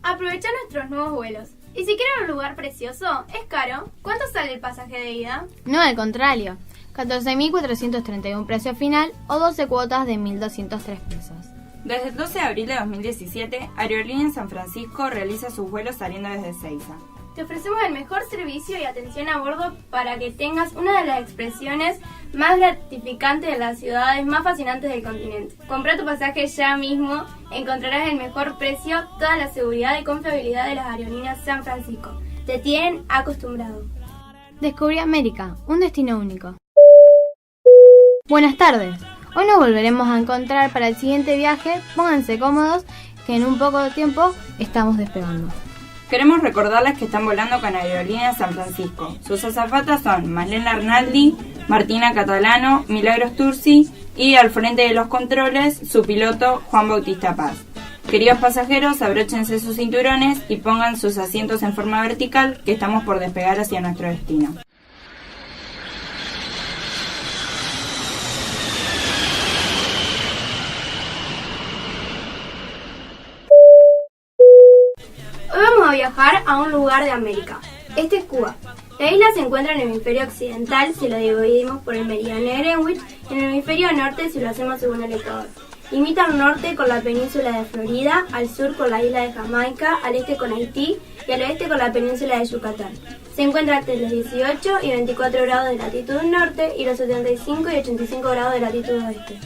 Aprovecha nuestros nuevos vuelos. Y si quieren un lugar precioso, ¿es caro? ¿Cuánto sale el pasaje de ida? No, al contrario. 14.431 precio final o 12 cuotas de 1.203 pesos. Desde el 12 de abril de 2017, Aerolíneas San Francisco realiza sus vuelos saliendo desde Ezeiza. Te ofrecemos el mejor servicio y atención a bordo para que tengas una de las expresiones más gratificantes de las ciudades más fascinantes del continente. Compra tu pasaje ya mismo, encontrarás el mejor precio, toda la seguridad y confiabilidad de las aerolíneas San Francisco. Te tienen acostumbrado. Descubrí América, un destino único. Buenas tardes. Hoy nos volveremos a encontrar para el siguiente viaje. Pónganse cómodos, que en un poco de tiempo estamos despegando. Queremos recordarles que están volando con Aerolíneas San Francisco. Sus azafatas son Malena Arnaldi, Martina Catalano, Milagros Tursi y al frente de los controles su piloto Juan Bautista Paz. Queridos pasajeros, abróchense sus cinturones y pongan sus asientos en forma vertical, que estamos por despegar hacia nuestro destino. Hoy vamos a viajar a un lugar de América. Este es Cuba. La isla se encuentra en el hemisferio occidental si lo dividimos por el meridiano de Greenwich, en el hemisferio norte si lo hacemos según el Ecuador. Limita al norte con la península de Florida, al sur con la isla de Jamaica, al este con Haití y al oeste con la península de Yucatán. Se encuentra entre los 18 y 24 grados de latitud norte y los 75 y 85 grados de latitud oeste.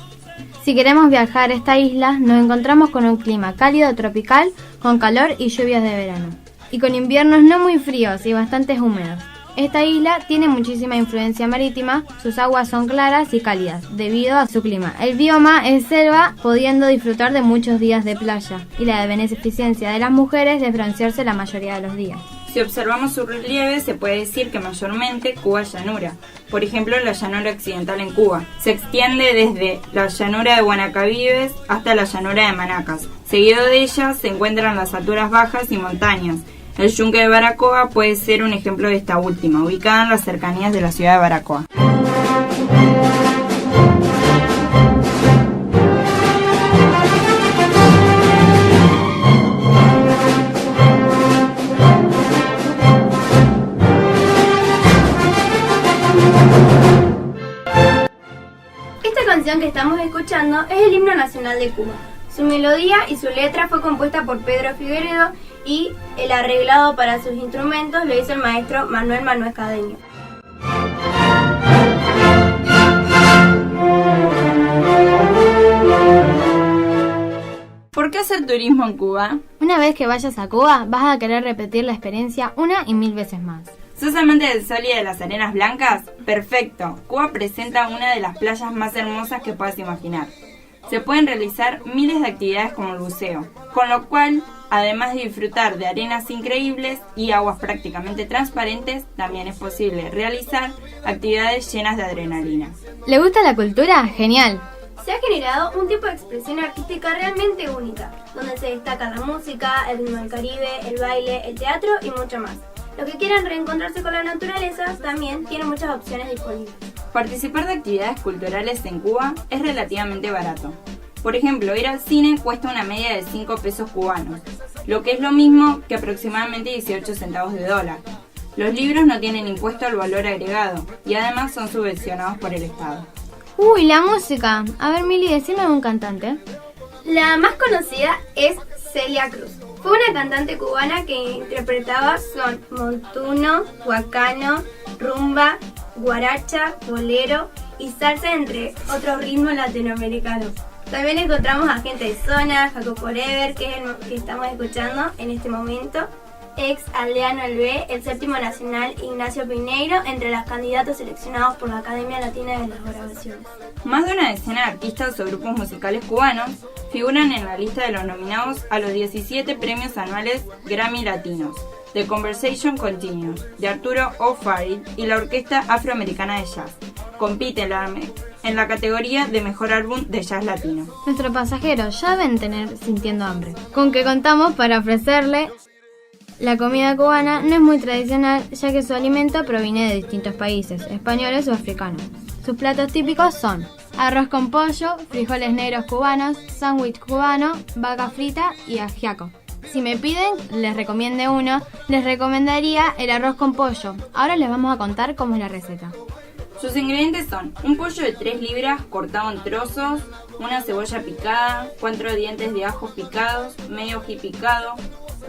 Si queremos viajar a esta isla, nos encontramos con un clima cálido tropical, con calor y lluvias de verano, y con inviernos no muy fríos y bastante húmedos. Esta isla tiene muchísima influencia marítima, sus aguas son claras y cálidas, debido a su clima. El bioma es selva, pudiendo disfrutar de muchos días de playa, y la beneficencia de las mujeres de broncearse la mayoría de los días. Si observamos su relieve, se puede decir que mayormente Cuba es llanura. Por ejemplo, la llanura occidental en Cuba se extiende desde la llanura de Guanacabibes hasta la llanura de Manacas. Seguido de ella se encuentran las alturas bajas y montañas. El yunque de Baracoa puede ser un ejemplo de esta última, ubicada en las cercanías de la ciudad de Baracoa. Esta canción que estamos escuchando es el himno nacional de Cuba. Su melodía y su letra fue compuesta por Pedro Figueredo y el arreglado para sus instrumentos lo hizo el maestro Manuel Cadeño. ¿Por qué hacer turismo en Cuba? Una vez que vayas a Cuba, vas a querer repetir la experiencia una y 1000 veces más. ¿Sos amante del sol y de las arenas blancas? ¡Perfecto! Cuba presenta una de las playas más hermosas que puedas imaginar. Se pueden realizar miles de actividades como el buceo, con lo cual, además de disfrutar de arenas increíbles y aguas prácticamente transparentes, también es posible realizar actividades llenas de adrenalina. ¿Le gusta la cultura? ¡Genial! Se ha generado un tipo de expresión artística realmente única, donde se destaca la música, el ritmo del Caribe, el baile, el teatro y mucho más. Los que quieran reencontrarse con la naturaleza también tienen muchas opciones disponibles. Participar de actividades culturales en Cuba es relativamente barato. Por ejemplo, ir al cine cuesta una media de 5 pesos cubanos, lo que es lo mismo que aproximadamente 18 centavos de dólar. Los libros no tienen impuesto al valor agregado y además son subvencionados por el Estado. ¡Uy, la música! A ver, Mili, decime un cantante. La más conocida es Celia Cruz. Fue una cantante cubana que interpretaba son montuno, huacano, rumba, guaracha, bolero y salsa, entre otros ritmos latinoamericanos. También encontramos a Gente de Zona, Jaco Forever, que es el que estamos escuchando en este momento, ex Aldeano B, el séptimo nacional Ignacio Pineiro, entre los candidatos seleccionados por la Academia Latina de las Grabaciones. Más de una decena de artistas o grupos musicales cubanos figuran en la lista de los nominados a los 17 premios anuales Grammy Latinos. The Conversation Continues, de Arturo O'Farrill y la Orquesta Afroamericana de Jazz. Compite en la categoría de Mejor Álbum de Jazz Latino. Nuestros pasajeros ya deben tener sintiendo hambre, con que contamos para ofrecerle. La comida cubana no es muy tradicional, ya que su alimento proviene de distintos países, españoles o africanos. Sus platos típicos son arroz con pollo, frijoles negros cubanos, sándwich cubano, vaca frita y ajiaco. Si me piden, les recomiende uno, les recomendaría el arroz con pollo. Ahora les vamos a contar cómo es la receta. Sus ingredientes son un pollo de 3 libras cortado en trozos, una cebolla picada, 4 dientes de ajo picados, medio ají picado,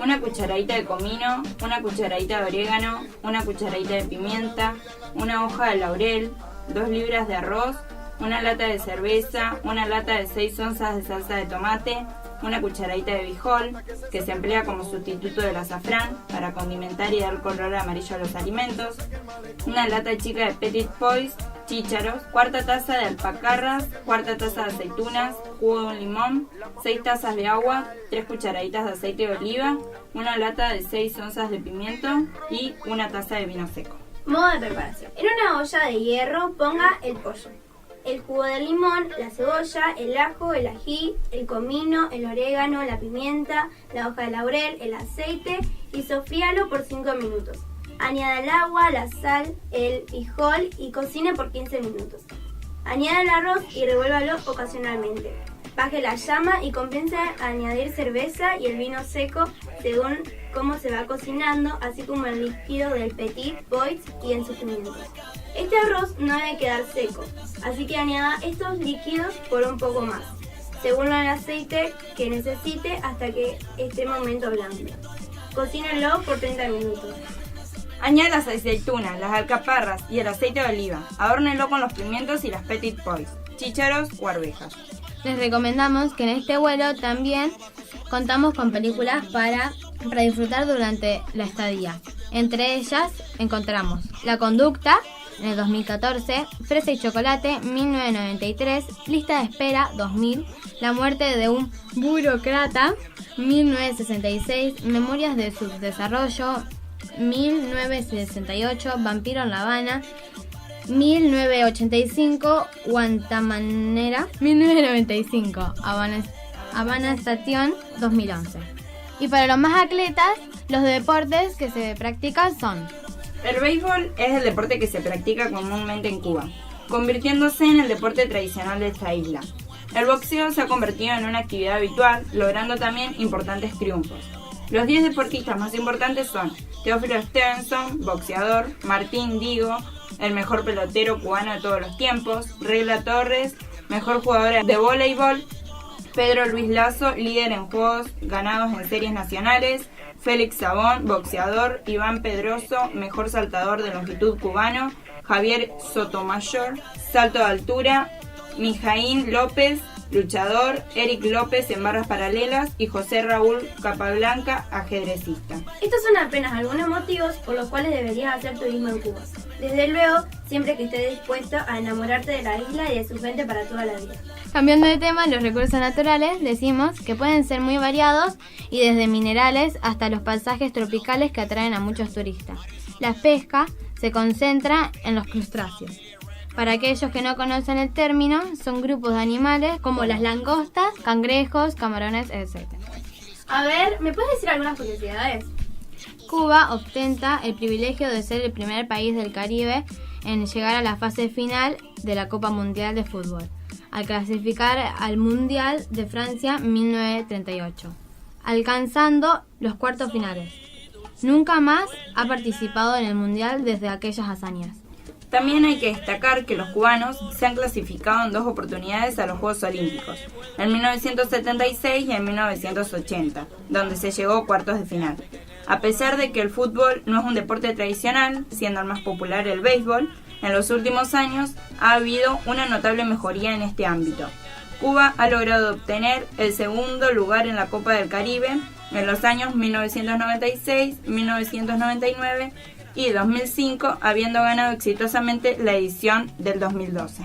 una cucharadita de comino, una cucharadita de orégano, una cucharadita de pimienta, una hoja de laurel, 2 libras de arroz, una lata de cerveza, una lata de 6 onzas de salsa de tomate, una cucharadita de bijol, que se emplea como sustituto del azafrán para condimentar y dar color amarillo a los alimentos, una lata chica de petit pois, chícharos, cuarta taza de alpacarras, cuarta taza de aceitunas, jugo de un limón, 6 tazas de agua, 3 cucharaditas de aceite de oliva, una lata de 6 onzas de pimiento y una taza de vino seco. Modo de preparación. En una olla de hierro ponga el pollo, el jugo de limón, la cebolla, el ajo, el ají, el comino, el orégano, la pimienta, la hoja de laurel, el aceite y sofríalo por 5 minutos. Añada el agua, la sal, el frijol y cocine por 15 minutos. Añada el arroz y revuélvalo ocasionalmente. Baje la llama y comience a añadir cerveza y el vino seco según cómo se va cocinando, así como el líquido del petit pois y en sus pimientos. Este arroz no debe quedar seco, así que añada estos líquidos por un poco más, según el aceite que necesite hasta que esté momento blando. Cocínenlo por 30 minutos. Añade las aceitunas, las alcaparras y el aceite de oliva. Adórnenlo con los pimientos y las petit pois, chícharos o arvejas. Les recomendamos que en este vuelo también contamos con películas para disfrutar durante la estadía. Entre ellas encontramos La Conducta, en el 2014, Fresa y Chocolate, 1993, Lista de Espera, 2000, La Muerte de un Burócrata, 1966, Memorias de Subdesarrollo, 1968, Vampiro en La Habana, 1985, Guantanamera, 1995, Habana Station, 2011. Y para los más atletas, los deportes que se practican son: el béisbol es el deporte que se practica comúnmente en Cuba, convirtiéndose en el deporte tradicional de esta isla. El boxeo se ha convertido en una actividad habitual, logrando también importantes triunfos. Los 10 deportistas más importantes son Teófilo Stevenson, boxeador, Martín Digo, el mejor pelotero cubano de todos los tiempos, Regla Torres, mejor jugadora de voleibol, Pedro Luis Lazo, líder en juegos ganados en series nacionales, Félix Sabón, boxeador, Iván Pedroso, mejor saltador de longitud cubano, Javier Sotomayor, salto de altura, Mijaín López, luchador, Eric López en barras paralelas y José Raúl Capablanca, ajedrecista. Estos son apenas algunos motivos por los cuales deberías hacer turismo en Cuba. Desde luego, siempre que estés dispuesto a enamorarte de la isla y de su gente para toda la vida. Cambiando de tema, los recursos naturales decimos que pueden ser muy variados y desde minerales hasta los paisajes tropicales que atraen a muchos turistas. La pesca se concentra en los crustáceos. Para aquellos que no conocen el término, son grupos de animales como las langostas, cangrejos, camarones, etc. A ver, ¿me puedes decir algunas curiosidades? Cuba ostenta el privilegio de ser el primer país del Caribe en llegar a la fase final de la Copa Mundial de Fútbol, al clasificar al Mundial de Francia 1938, alcanzando los cuartos finales. Nunca más ha participado en el Mundial desde aquellas hazañas. También hay que destacar que los cubanos se han clasificado en 2 oportunidades a los Juegos Olímpicos, en 1976 y en 1980, donde se llegó a cuartos de final. A pesar de que el fútbol no es un deporte tradicional, siendo el más popular el béisbol, en los últimos años ha habido una notable mejoría en este ámbito. Cuba ha logrado obtener el segundo lugar en la Copa del Caribe en los años 1996, 1999 y 2005, habiendo ganado exitosamente la edición del 2012.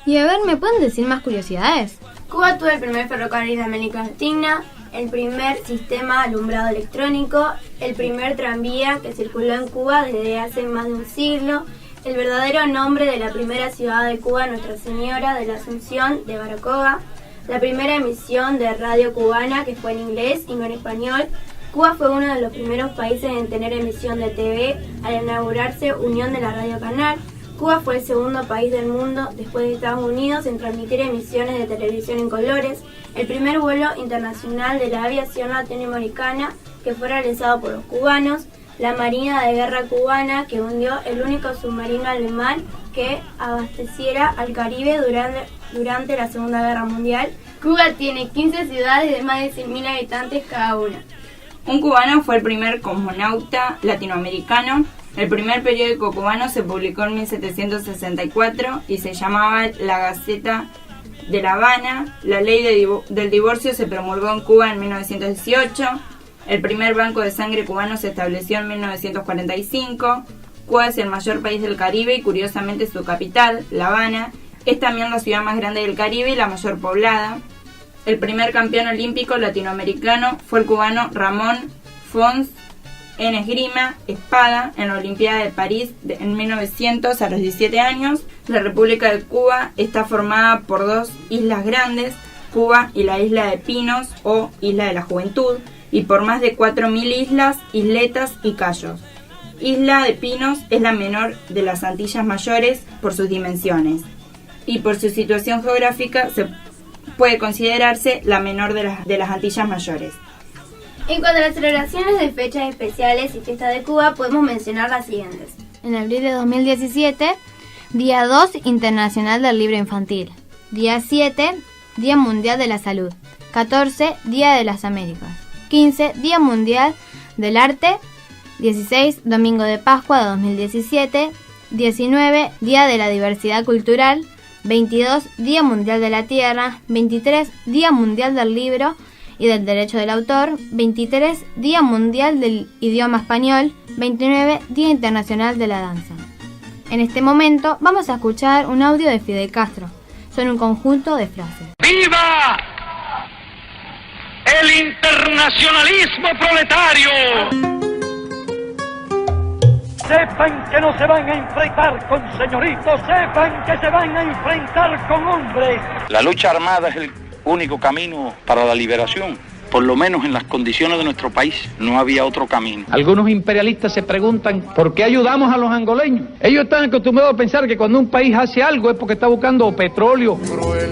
Y a ver, ¿me pueden decir más curiosidades? Cuba tuvo el primer ferrocarril de América Latina, el primer sistema alumbrado electrónico, el primer tranvía que circuló en Cuba desde hace más de un siglo, el verdadero nombre de la primera ciudad de Cuba, Nuestra Señora de la Asunción de Baracoa, la primera emisión de radio cubana que fue en inglés y no en español. Cuba fue uno de los primeros países en tener emisión de TV al inaugurarse Unión de la Radio Canal. Cuba fue el segundo país del mundo, después de Estados Unidos, en transmitir emisiones de televisión en colores, el primer vuelo internacional de la aviación latinoamericana que fue realizado por los cubanos, la Marina de Guerra cubana que hundió el único submarino alemán que abasteciera al Caribe durante la Segunda Guerra Mundial. Cuba tiene 15 ciudades de más de 100.000 habitantes cada una. Un cubano fue el primer cosmonauta latinoamericano. El primer periódico cubano se publicó en 1764 y se llamaba La Gaceta de La Habana. La ley del divorcio se promulgó en Cuba en 1918. El primer banco de sangre cubano se estableció en 1945. Cuba es el mayor país del Caribe y curiosamente su capital, La Habana, es también la ciudad más grande del Caribe y la mayor poblada. El primer campeón olímpico latinoamericano fue el cubano Ramón Fons en esgrima, espada, en la Olimpiada de París en 1900 a los 17 años. La República de Cuba está formada por dos islas grandes, Cuba y la isla de Pinos o Isla de la Juventud, y por más de 4.000 islas, isletas y cayos. Isla de Pinos es la menor de las Antillas Mayores por sus dimensiones y por su situación geográfica puede considerarse la menor de las Antillas Mayores. En cuanto a las celebraciones de fechas especiales y fiestas de Cuba, podemos mencionar las siguientes. En abril de 2017, Día 2 Internacional del Libro Infantil. Día 7, Día Mundial de la Salud. 14, Día de las Américas. 15, Día Mundial del Arte. 16, Domingo de Pascua de 2017. 19, Día de la Diversidad Cultural. 22, Día Mundial de la Tierra. 23, Día Mundial del Libro y del Derecho del Autor. 23, Día Mundial del Idioma Español. 29, Día Internacional de la Danza. En este momento vamos a escuchar un audio de Fidel Castro. Son un conjunto de frases. ¡Viva el internacionalismo proletario! Sepan que no se van a enfrentar con señoritos, sepan que se van a enfrentar con hombres. La lucha armada es el único camino para la liberación. Por lo menos en las condiciones de nuestro país no había otro camino. Algunos imperialistas se preguntan ¿por qué ayudamos a los angoleños? Ellos están acostumbrados a pensar que cuando un país hace algo es porque está buscando petróleo. Cruel,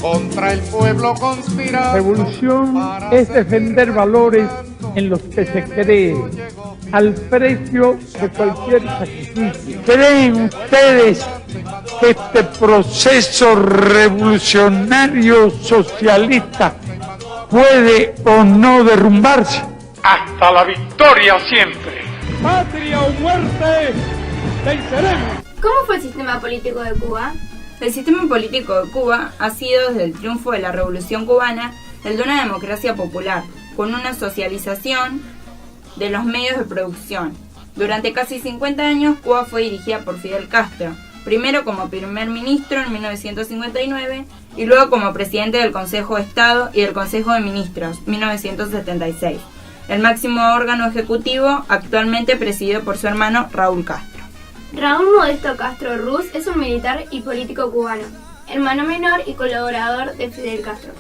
contra el pueblo conspira. Revolución es defender valores en los que se cree, al precio de cualquier sacrificio. ¿Creen ustedes que este proceso revolucionario socialista puede o no derrumbarse? Hasta la victoria siempre. ¡Patria o muerte! ¡Venceremos! ¿Cómo fue el sistema político de Cuba? El sistema político de Cuba ha sido, desde el triunfo de la Revolución Cubana, el de una democracia popular, con una socialización de los medios de producción. Durante casi 50 años, Cuba fue dirigida por Fidel Castro, primero como primer ministro en 1959 y luego como presidente del Consejo de Estado y del Consejo de Ministros, 1976. El máximo órgano ejecutivo, actualmente presidido por su hermano Raúl Castro. Raúl Modesto Castro Ruz es un militar y político cubano, hermano menor y colaborador de Fidel Castro.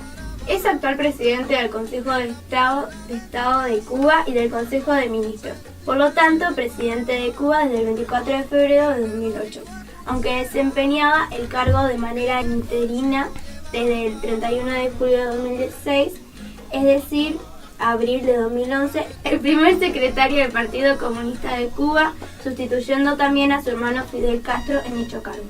Es actual presidente del Consejo de Estado de Cuba y del Consejo de Ministros. Por lo tanto, presidente de Cuba desde el 24 de febrero de 2008, aunque desempeñaba el cargo de manera interina desde el 31 de julio de 2016, es decir, abril de 2011, el primer secretario del Partido Comunista de Cuba, sustituyendo también a su hermano Fidel Castro en dicho cargo.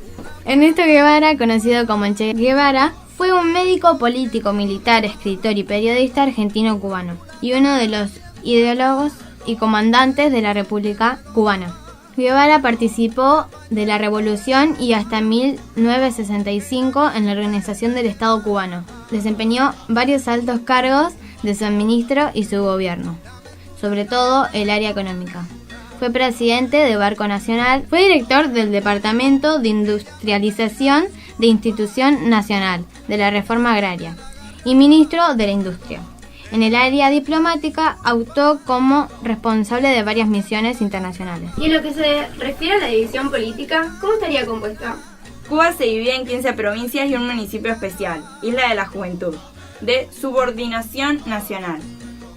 Ernesto Guevara, conocido como Che Guevara, fue un médico, político, militar, escritor y periodista argentino-cubano, y uno de los ideólogos y comandantes de la República Cubana. Guevara participó de la revolución y hasta 1965 en la organización del Estado cubano. Desempeñó varios altos cargos de su ministro y su gobierno, sobre todo el área económica. Fue presidente de Banco Nacional, fue director del Departamento de Industrialización de Institución Nacional de la Reforma Agraria y ministro de la Industria. En el área diplomática actuó como responsable de varias misiones internacionales. Y en lo que se refiere a la división política, ¿cómo estaría compuesta? Cuba se divide en 15 provincias y un municipio especial, Isla de la Juventud, de subordinación nacional.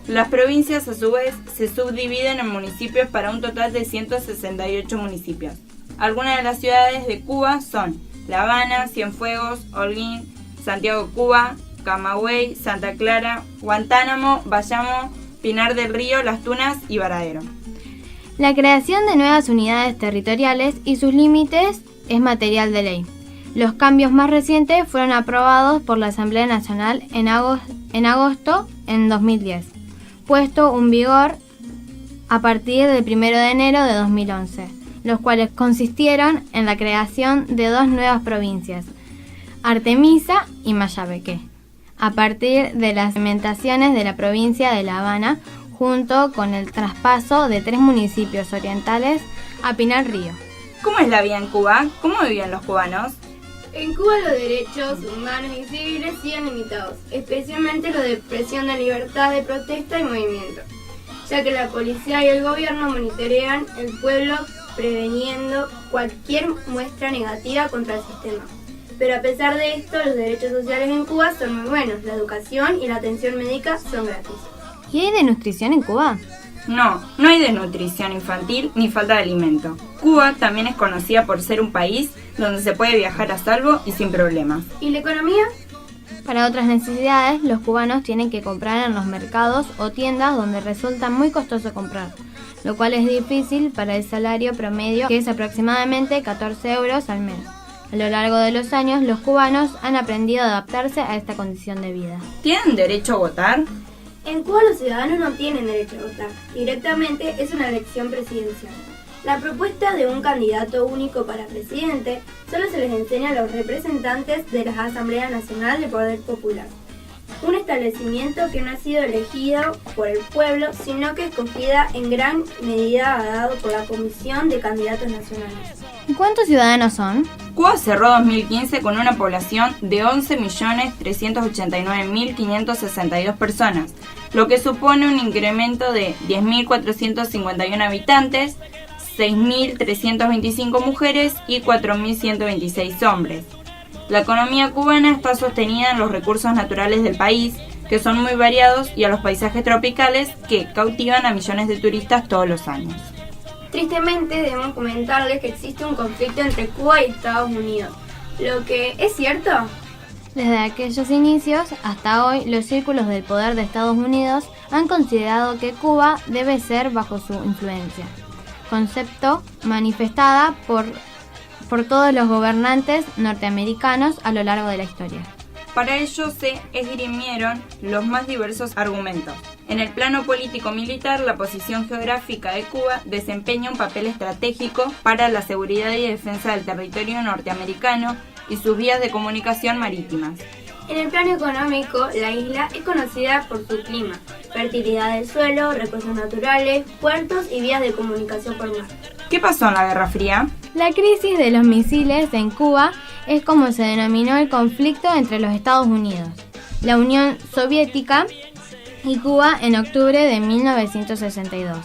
Las provincias a su vez se subdividen en municipios para un total de 168 municipios. Algunas de las ciudades de Cuba son La Habana, Cienfuegos, Holguín, Santiago de Cuba, Camagüey, Santa Clara, Guantánamo, Bayamo, Pinar del Río, Las Tunas y Varadero. La creación de nuevas unidades territoriales y sus límites es material de ley. Los cambios más recientes fueron aprobados por la Asamblea Nacional en agosto en 2010, puesto en vigor a partir del 1 de enero de 2011, los cuales consistieron en la creación de 2 nuevas provincias, Artemisa y Mayabeque, a partir de las segmentaciones de la provincia de La Habana, junto con el traspaso de 3 municipios orientales a Pinar Río. ¿Cómo es la vida en Cuba? ¿Cómo vivían los cubanos? En Cuba los derechos humanos y civiles siguen limitados, especialmente los de expresión de libertad de protesta y movimiento, ya que la policía y el gobierno monitorean el pueblo preveniendo cualquier muestra negativa contra el sistema. Pero a pesar de esto, los derechos sociales en Cuba son muy buenos, la educación y la atención médica son gratis. ¿Y hay desnutrición en Cuba? No hay desnutrición infantil ni falta de alimento. Cuba también es conocida por ser un país donde se puede viajar a salvo y sin problemas. ¿Y la economía? Para otras necesidades, los cubanos tienen que comprar en los mercados o tiendas donde resulta muy costoso comprar, lo cual es difícil para el salario promedio, que es aproximadamente 14 euros al mes. A lo largo de los años, los cubanos han aprendido a adaptarse a esta condición de vida. ¿Tienen derecho a votar? En Cuba los ciudadanos no tienen derecho a votar. Directamente es una elección presidencial. La propuesta de un candidato único para presidente solo se les enseña a los representantes de la Asamblea Nacional de Poder Popular, un establecimiento que no ha sido elegido por el pueblo, sino que escogida en gran medida dado por la Comisión de Candidatos Nacionales. ¿Y cuántos ciudadanos son? Cuba cerró 2015 con una población de 11.389.562 personas, lo que supone un incremento de 10.451 habitantes, 6.325 mujeres y 4.126 hombres. La economía cubana está sostenida en los recursos naturales del país, que son muy variados, y a los paisajes tropicales que cautivan a millones de turistas todos los años. Tristemente debemos comentarles que existe un conflicto entre Cuba y Estados Unidos, lo que es cierto. Desde aquellos inicios hasta hoy, los círculos del poder de Estados Unidos han considerado que Cuba debe ser bajo su influencia, concepto manifestada por todos los gobernantes norteamericanos a lo largo de la historia. Para ello se esgrimieron los más diversos argumentos. En el plano político-militar, la posición geográfica de Cuba desempeña un papel estratégico para la seguridad y defensa del territorio norteamericano y sus vías de comunicación marítimas. En el plano económico, la isla es conocida por su clima, fertilidad del suelo, recursos naturales, puertos y vías de comunicación por mar. ¿Qué pasó en la Guerra Fría? La crisis de los misiles en Cuba es como se denominó el conflicto entre los Estados Unidos, la Unión Soviética y Cuba en octubre de 1962.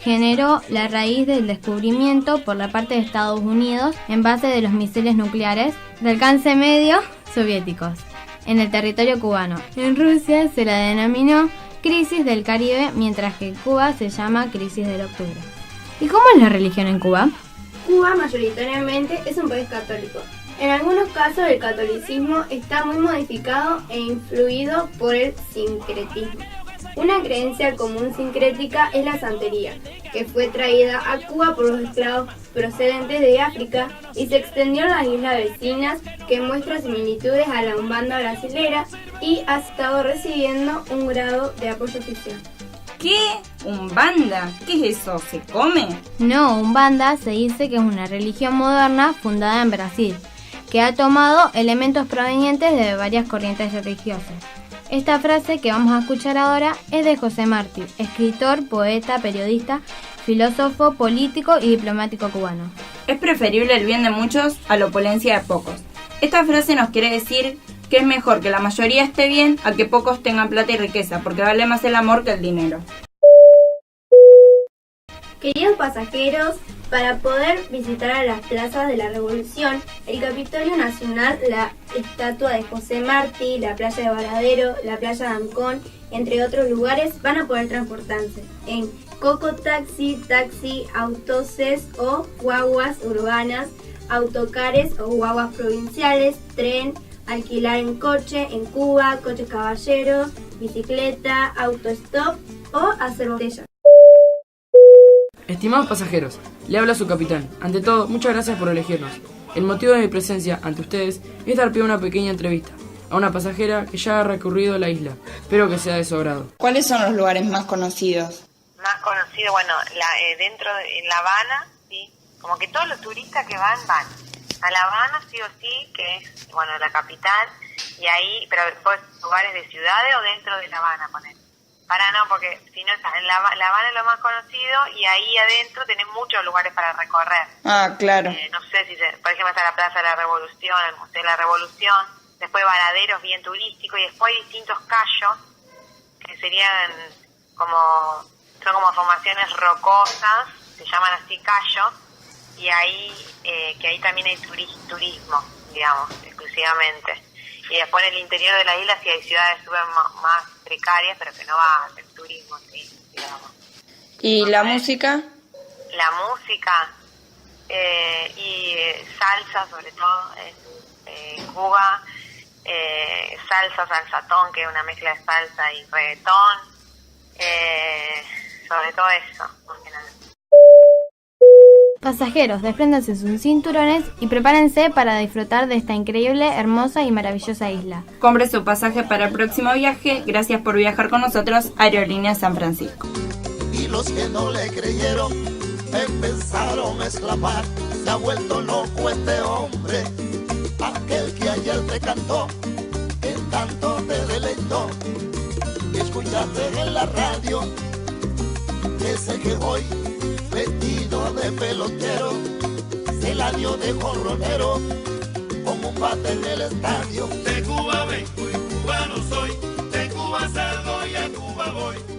Generó la raíz del descubrimiento por la parte de Estados Unidos en base de los misiles nucleares de alcance medio soviéticos en el territorio cubano. En Rusia se la denominó Crisis del Caribe, mientras que en Cuba se llama Crisis del Octubre. ¿Y cómo es la religión en Cuba? Cuba mayoritariamente es un país católico. En algunos casos el catolicismo está muy modificado e influido por el sincretismo. Una creencia común sincrética es la santería, que fue traída a Cuba por los esclavos procedentes de África y se extendió a las islas vecinas, que muestra similitudes a la Umbanda brasilera y ha estado recibiendo un grado de apoyo oficial. ¿Qué? ¿Umbanda? ¿Qué es eso? ¿Se come? No, Umbanda se dice que es una religión moderna fundada en Brasil, que ha tomado elementos provenientes de varias corrientes religiosas. Esta frase que vamos a escuchar ahora es de José Martí, escritor, poeta, periodista, filósofo, político y diplomático cubano. Es preferible el bien de muchos a la opulencia de pocos. Esta frase nos quiere decir que es mejor que la mayoría esté bien a que pocos tengan plata y riqueza, porque vale más el amor que el dinero. Queridos pasajeros, para poder visitar a las plazas de la Revolución, el Capitolio Nacional, la estatua de José Martí, la playa de Varadero, la playa de Ancón, entre otros lugares, van a poder transportarse en cocotaxi, taxi, autoses o guaguas urbanas, autocares o guaguas provinciales, tren, alquilar en coche en Cuba, coche caballero, bicicleta, autostop o hacer botella. Estimados pasajeros, le habla su capitán. Ante todo, muchas gracias por elegirnos. El motivo de mi presencia ante ustedes es dar pie a una pequeña entrevista a una pasajera que ya ha recorrido la isla. Espero que sea de su agrado. ¿Cuáles son los lugares más conocidos? Más conocido, bueno, dentro de La Habana, sí, como que todos los turistas que van a La Habana sí o sí, que es, bueno, la capital, y ahí, pero después lugares de ciudades o dentro de La Habana, poner. No, porque si no estás en La Habana es lo más conocido y ahí adentro tenés muchos lugares para recorrer. Ah, claro. No sé si, por ejemplo, está la Plaza de la Revolución, el Museo de la Revolución, después Varaderos bien turístico y después hay distintos cayos que serían son como formaciones rocosas, se llaman así cayos, y ahí que ahí también hay turismo, digamos, exclusivamente. Y después en el interior de la isla sí hay ciudades súper más precarias, pero que no va a hacer turismo, sí, digamos. ¿Y la música? La música y salsa sobre todo, en Cuba, salsatón, que es una mezcla de salsa y reggaetón, sobre todo eso, más que nada. Pasajeros, despréndanse sus cinturones y prepárense para disfrutar de esta increíble, hermosa y maravillosa isla. Compre su pasaje para el próximo viaje. Gracias por viajar con nosotros, Aerolíneas San Francisco. Y los que no le creyeron empezaron a exclamar: se ha vuelto loco este hombre, aquel que ayer te cantó, que tanto te deleitó. Escuchaste en la radio ese que hoy, vestido de pelotero, se la dio de jorronero con un bate en el estadio. De Cuba vengo y cubano soy, de Cuba salgo y a Cuba voy.